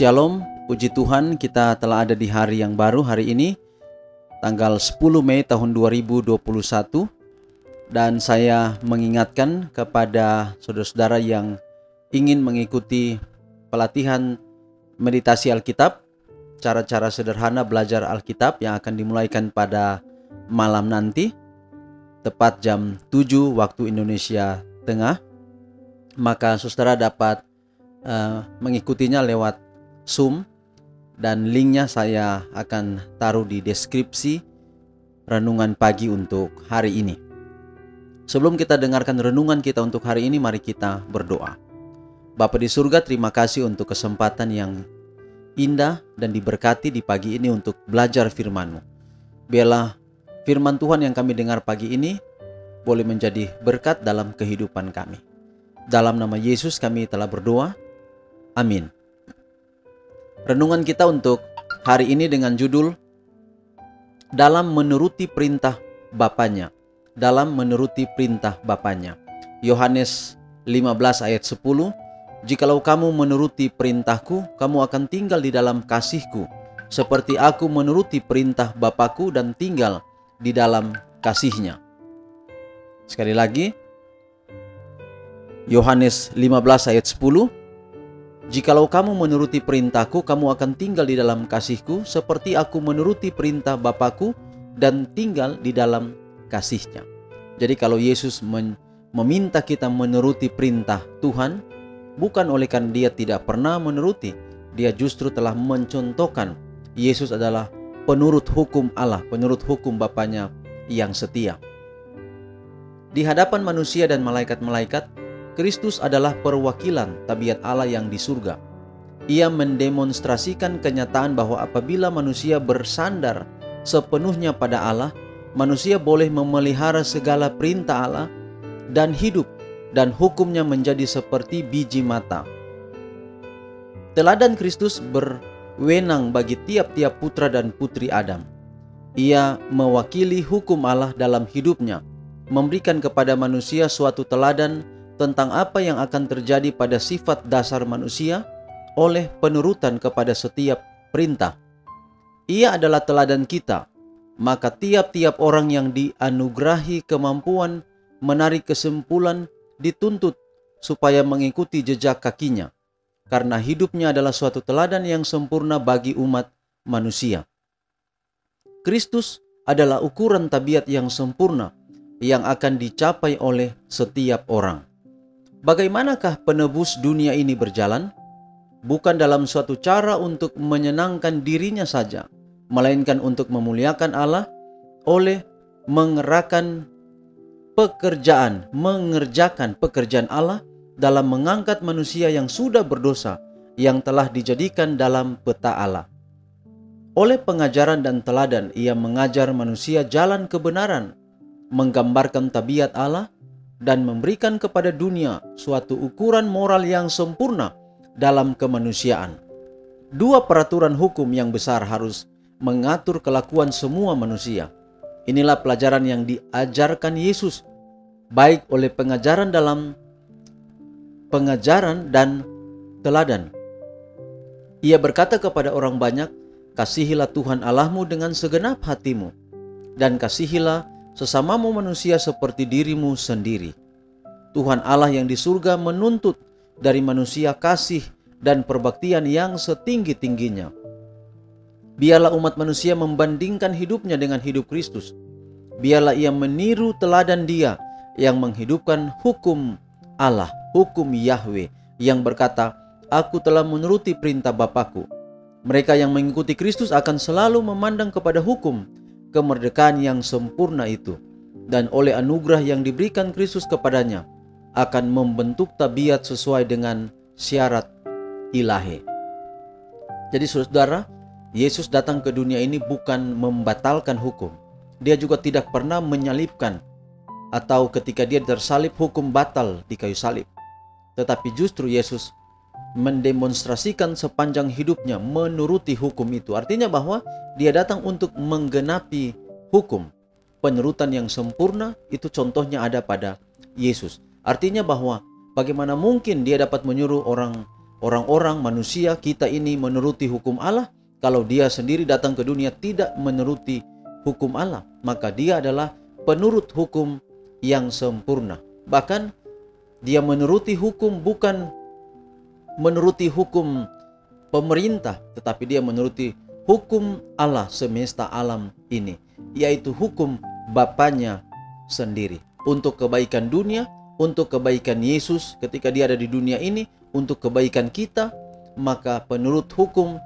Shalom, puji Tuhan kita telah ada di hari yang baru hari ini, tanggal 10 Mei tahun 2021. Dan saya mengingatkan kepada saudara-saudara yang ingin mengikuti pelatihan meditasi Alkitab, cara-cara sederhana belajar Alkitab yang akan dimulaikan pada malam nanti, tepat jam 7 waktu Indonesia Tengah. Maka saudara dapat mengikutinya lewat Zoom, dan linknya saya akan taruh di deskripsi renungan pagi untuk hari ini. Sebelum kita dengarkan renungan kita untuk hari ini, mari kita berdoa. Bapa di surga, terima kasih untuk kesempatan yang indah dan diberkati di pagi ini untuk belajar firman-Mu. Biarlah firman Tuhan yang kami dengar pagi ini boleh menjadi berkat dalam kehidupan kami. Dalam nama Yesus kami telah berdoa. Amin. Renungan kita untuk hari ini dengan judul Dalam Menuruti Perintah Bapanya. Dalam menuruti perintah Bapanya. Yohanes 15 ayat 10. Jikalau kamu menuruti perintahku, kamu akan tinggal di dalam kasihku, seperti aku menuruti perintah Bapakku dan tinggal di dalam kasihnya. Sekali lagi, Yohanes 15 ayat 10. Jikalau kamu menuruti perintahku, kamu akan tinggal di dalam kasihku, seperti aku menuruti perintah Bapakku dan tinggal di dalam kasihnya. Jadi kalau Yesus meminta kita menuruti perintah Tuhan, bukan oleh karena dia tidak pernah menuruti, dia justru telah mencontohkan Yesus adalah penurut hukum Allah, penurut hukum Bapanya yang setia. Di hadapan manusia dan malaikat-malaikat, Kristus adalah perwakilan tabiat Allah yang di surga. Ia mendemonstrasikan kenyataan bahwa apabila manusia bersandar sepenuhnya pada Allah, manusia boleh memelihara segala perintah Allah dan hidup, dan hukumnya menjadi seperti biji mata. Teladan Kristus berwenang bagi tiap-tiap putra dan putri Adam. Ia mewakili hukum Allah dalam hidupnya, memberikan kepada manusia suatu teladan tentang apa yang akan terjadi pada sifat dasar manusia oleh penurutan kepada setiap perintah. Ia adalah teladan kita, maka tiap-tiap orang yang dianugerahi kemampuan menarik kesimpulan dituntut supaya mengikuti jejak kakinya, karena hidupnya adalah suatu teladan yang sempurna bagi umat manusia. Kristus adalah ukuran tabiat yang sempurna yang akan dicapai oleh setiap orang. Bagaimanakah penebus dunia ini berjalan? Bukan dalam suatu cara untuk menyenangkan dirinya saja, melainkan untuk memuliakan Allah oleh mengerjakan pekerjaan Allah dalam mengangkat manusia yang sudah berdosa, yang telah dijadikan dalam peta Allah. Oleh pengajaran dan teladan, ia mengajar manusia jalan kebenaran, menggambarkan tabiat Allah, dan memberikan kepada dunia suatu ukuran moral yang sempurna dalam kemanusiaan. Dua peraturan hukum yang besar harus mengatur kelakuan semua manusia. Inilah pelajaran yang diajarkan Yesus, baik oleh pengajaran dan teladan. Ia berkata kepada orang banyak, kasihilah Tuhan Allahmu dengan segenap hatimu, dan kasihilah sesamamu manusia seperti dirimu sendiri. Tuhan Allah yang di surga menuntut dari manusia kasih dan perbaktian yang setinggi-tingginya. Biarlah umat manusia membandingkan hidupnya dengan hidup Kristus. Biarlah ia meniru teladan Dia yang menghidupkan hukum Allah, hukum Yahweh, yang berkata, aku telah menuruti perintah Bapakku. Mereka yang mengikuti Kristus akan selalu memandang kepada hukum kemerdekaan yang sempurna itu, dan oleh anugerah yang diberikan Kristus kepadanya akan membentuk tabiat sesuai dengan syarat ilahi. Jadi saudara, Yesus datang ke dunia ini bukan membatalkan hukum. Dia juga tidak pernah menyalibkan, atau ketika dia tersalib hukum batal di kayu salib. Tetapi justru Yesus mendemonstrasikan sepanjang hidupnya menuruti hukum itu. Artinya bahwa dia datang untuk menggenapi hukum. Penurutan yang sempurna itu contohnya ada pada Yesus. Artinya bahwa bagaimana mungkin dia dapat menyuruh orang orang-orang manusia kita ini menuruti hukum Allah, kalau dia sendiri datang ke dunia tidak menuruti hukum Allah, maka dia adalah penurut hukum yang sempurna. Bahkan dia menuruti hukum bukan menuruti hukum pemerintah, tetapi dia menuruti hukum Allah semesta alam ini, yaitu hukum Bapanya sendiri. Untuk kebaikan dunia, untuk kebaikan Yesus ketika dia ada di dunia ini, untuk kebaikan kita, maka penurut hukum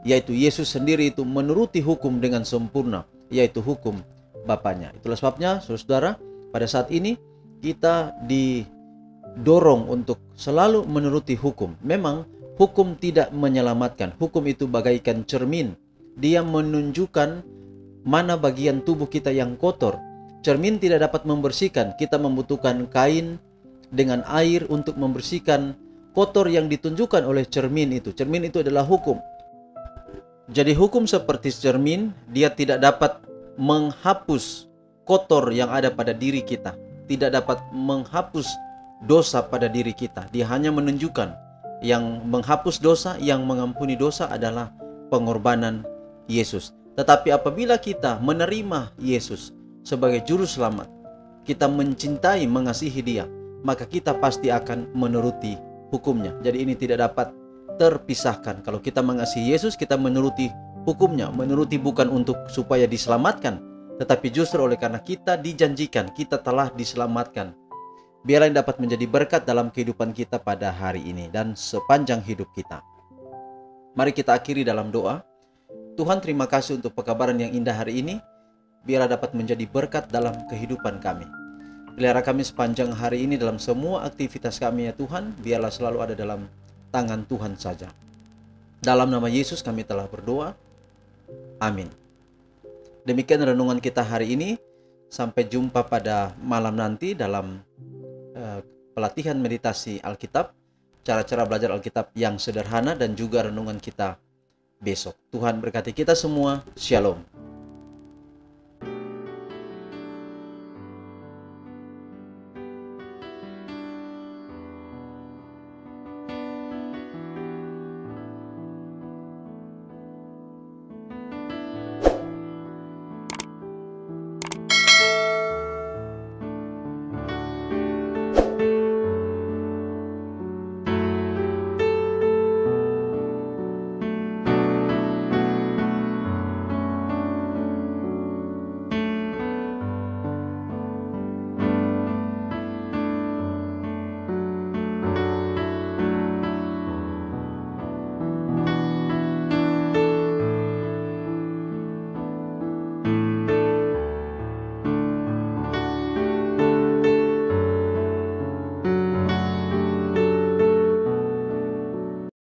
yaitu Yesus sendiri itu menuruti hukum dengan sempurna, yaitu hukum Bapanya. Itulah sebabnya saudara-saudara, pada saat ini kita didorong untuk selalu menuruti hukum. Memang hukum tidak menyelamatkan. Hukum itu bagaikan cermin. Dia menunjukkan mana bagian tubuh kita yang kotor. Cermin tidak dapat membersihkan. Kita membutuhkan kain dengan air untuk membersihkan kotor yang ditunjukkan oleh cermin itu. Cermin itu adalah hukum. Jadi hukum seperti cermin, dia tidak dapat menghapus kotor yang ada pada diri kita, tidak dapat menghapus dosa pada diri kita. Dia hanya menunjukkan yang menghapus dosa, yang mengampuni dosa adalah pengorbanan Yesus. Tetapi apabila kita menerima Yesus sebagai juru selamat, kita mencintai, mengasihi dia, maka kita pasti akan menuruti hukumnya. Jadi ini tidak dapat terpisahkan. Kalau kita mengasihi Yesus, kita menuruti hukumnya. Menuruti bukan untuk supaya diselamatkan, tetapi justru oleh karena kita dijanjikan, kita telah diselamatkan. Biarlah yang dapat menjadi berkat dalam kehidupan kita pada hari ini dan sepanjang hidup kita. Mari kita akhiri dalam doa. Tuhan, terima kasih untuk pekabaran yang indah hari ini. Biarlah dapat menjadi berkat dalam kehidupan kami. Pelihara kami sepanjang hari ini dalam semua aktivitas kami ya Tuhan. Biarlah selalu ada dalam tangan Tuhan saja. Dalam nama Yesus kami telah berdoa. Amin. Demikian renungan kita hari ini. Sampai jumpa pada malam nanti dalam pelatihan meditasi Alkitab. Cara-cara belajar Alkitab yang sederhana dan juga renungan kita besok. Tuhan berkati kita semua. Shalom.